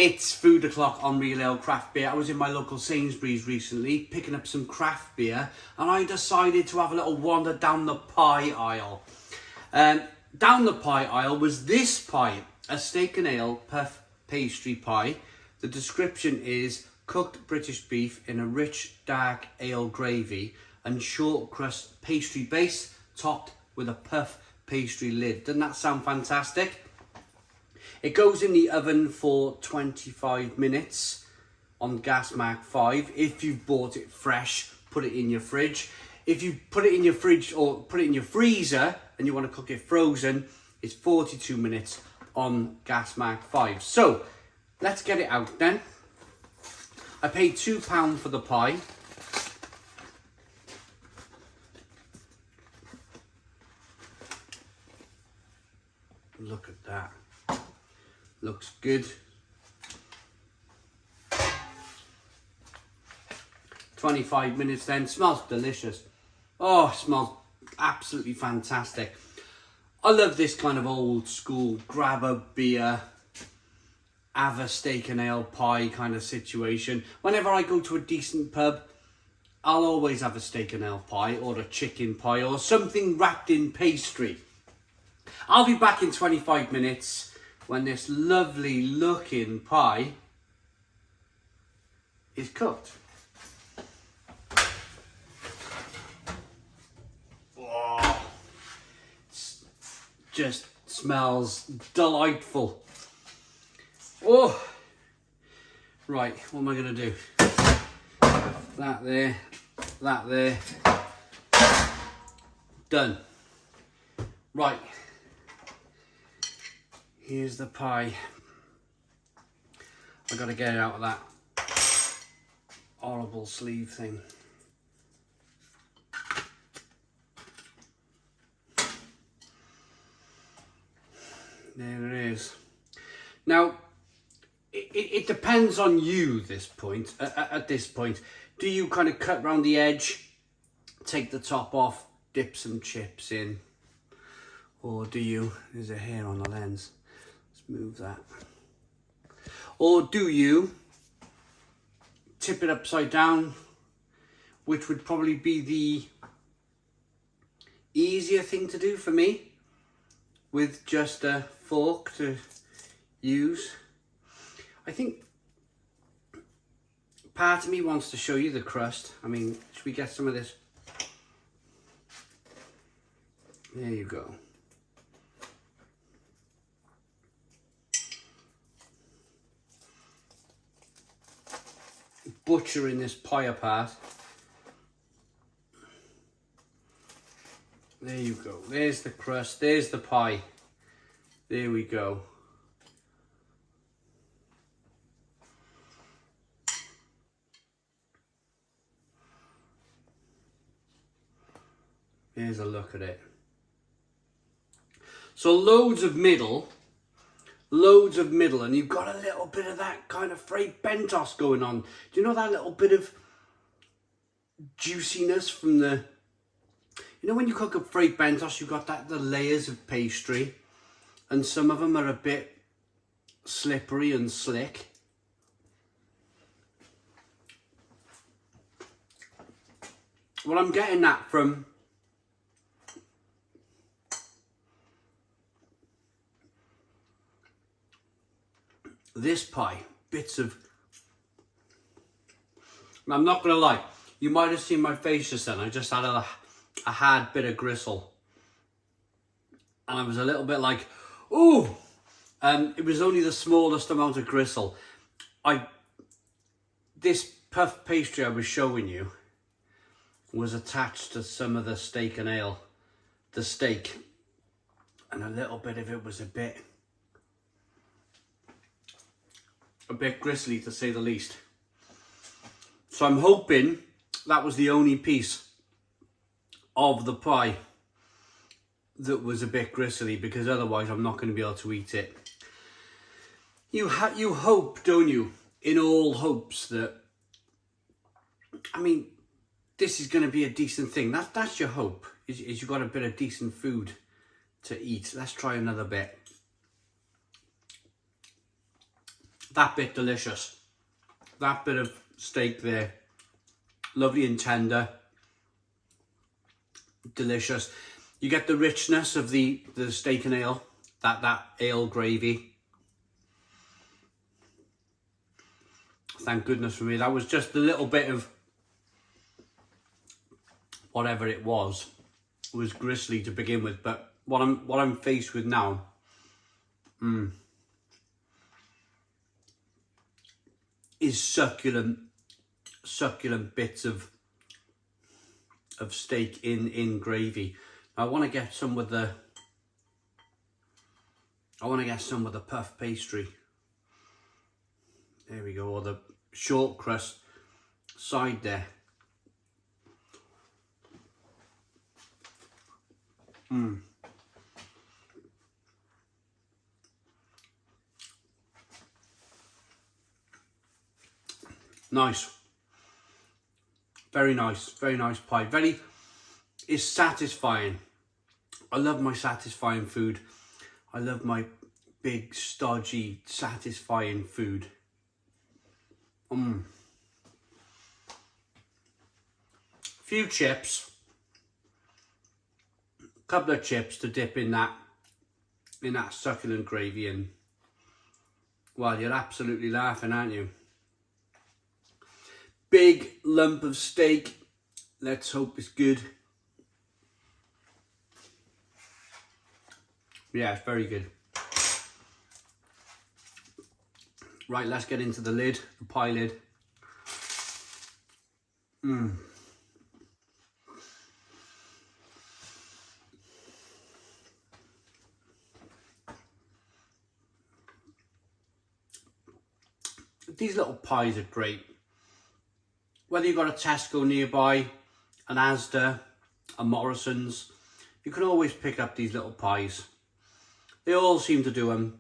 It's food o'clock on Real Ale Craft Beer. I was in my local Sainsbury's recently picking up some craft beer and I decided to have a little wander down the pie aisle. Down the pie aisle was this pie, a steak and ale puff pastry pie. The description is cooked British beef in a rich dark ale gravy and short crust pastry base topped with a puff pastry lid. Doesn't that sound fantastic? It goes in the oven for 25 minutes on gas mark 5. If you've bought it fresh, put it in your fridge. If you put it in your fridge or put it in your freezer and you want to cook it frozen, it's 42 minutes on gas mark 5. So let's get it out then. I paid £2 for the pie. Look at that. Looks good. 25 minutes then. Smells delicious. Oh, it smells absolutely fantastic. I love this kind of old school grab a beer, have a steak and ale pie kind of situation. Whenever I go to a decent pub, I'll always have a steak and ale pie or a chicken pie or something wrapped in pastry. I'll be back in 25 minutes when this lovely looking pie is cooked. Oh, it just smells delightful. Oh, right, what am I going to do? That there, that there. Done. Right. Here's the pie. I've got to get it out of that horrible sleeve thing. There it is. Now, it depends on you this point, at this point. Do you kind of cut round the edge, take the top off, dip some chips in? Or do you, there's a hair on the lens. Move that. Or do you tip it upside down, which would probably be the easier thing to do for me with just a fork to use. I think part of me wants to show you the crust. I mean, should we get some of this? There you go. Butchering this pie apart. There you go. There's the crust. There's the pie. There we go. Here's a look at it. So loads of middle, and you've got a little bit of that kind of frayed bentos going on. Do you know that little bit of juiciness from the, you know when you cook up frayed bentos, you've got the layers of pastry, and some of them are a bit slippery and slick. Well, I'm getting that from this pie, bits of, I'm not gonna lie, you might have seen my face just then. I just had a hard bit of gristle and I was a little bit like, ooh. It was only the smallest amount of gristle. This puff pastry I was showing you was attached to some of the steak and ale, the steak, and a little bit of it was a bit gristly, to say the least. So I'm hoping that was the only piece of the pie that was a bit gristly, because otherwise I'm not going to be able to eat it. You hope, don't you, in all hopes that, I mean, this is going to be a decent thing. That's your hope, is you got a bit of decent food to eat. Let's try another bit. That bit delicious. That bit of steak there, lovely and tender, delicious. You get the richness of the steak and ale, that ale gravy. Thank goodness for me. That was just a little bit of whatever it was gristly to begin with, but what I'm faced with now, is succulent bits of steak in gravy. I want to get some with the puff pastry. There we go, or the short crust side there. Nice. Very nice pie. It's satisfying. I love my satisfying food. I love my big, stodgy, satisfying food. Few chips. Couple of chips to dip in that succulent gravy, and well, you're absolutely laughing, aren't you? Big lump of steak. Let's hope it's good. Yeah, it's very good. Right, let's get into the lid, the pie lid. These little pies are great. Whether you've got a Tesco nearby, an Asda, a Morrison's, you can always pick up these little pies. They all seem to do them.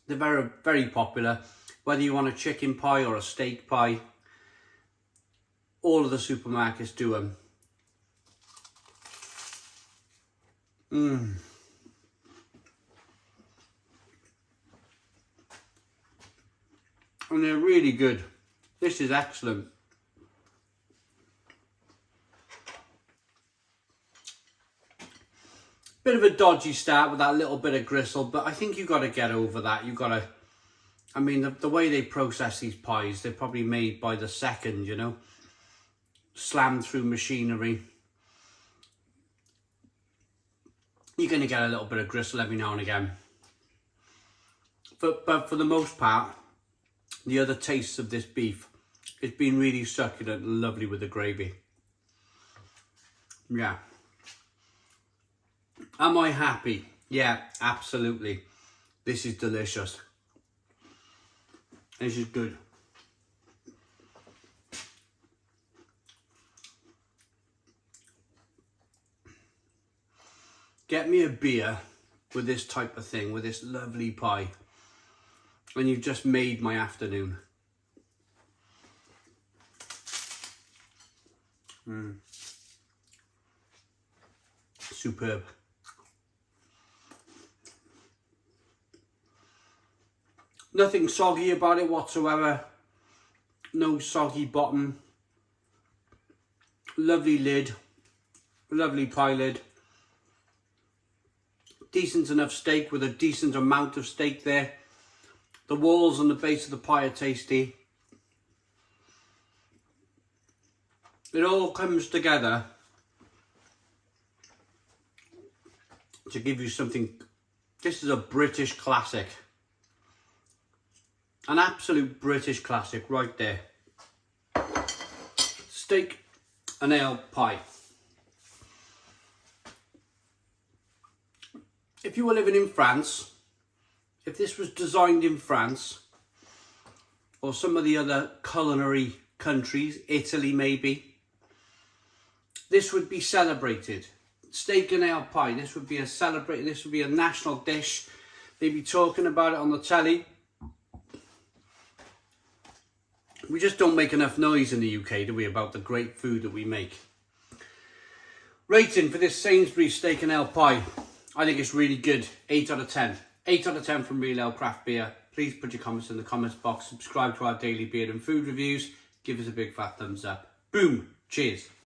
They're very, very popular. Whether you want a chicken pie or a steak pie, all of the supermarkets do them. And they're really good. This is excellent. Bit of a dodgy start with that little bit of gristle, but I think you've got to get over that. You've got to, I mean, the way they process these pies, they're probably made by the second, you know, slammed through machinery. You're going to get a little bit of gristle every now and again. But for the most part, the other tastes of this beef, it's been really succulent and lovely with the gravy. Yeah. Am I happy? Yeah, absolutely. This is delicious. This is good. Get me a beer with this type of thing, with this lovely pie, and you've just made my afternoon. Superb. Nothing soggy about it whatsoever. No soggy bottom. Lovely lid. Lovely pie lid. Decent enough steak with a decent amount of steak there. The walls and the base of the pie are tasty. It all comes together to give you something. This is a British classic. An absolute British classic right there. Steak and ale pie. If you were living in France, if this was designed in France, or some of the other culinary countries, Italy maybe, this would be celebrated. Steak and ale pie, this would be a national dish. They'd be talking about it on the telly. We just don't make enough noise in the UK, do we, about the great food that we make. Rating for this Sainsbury steak and ale pie. I think it's really good. 8 out of 10. 8 out of 10 from Real Ale Craft Beer. please put your comments in the comments box, subscribe to our daily beer and food reviews, give us a big fat thumbs up. Boom, cheers.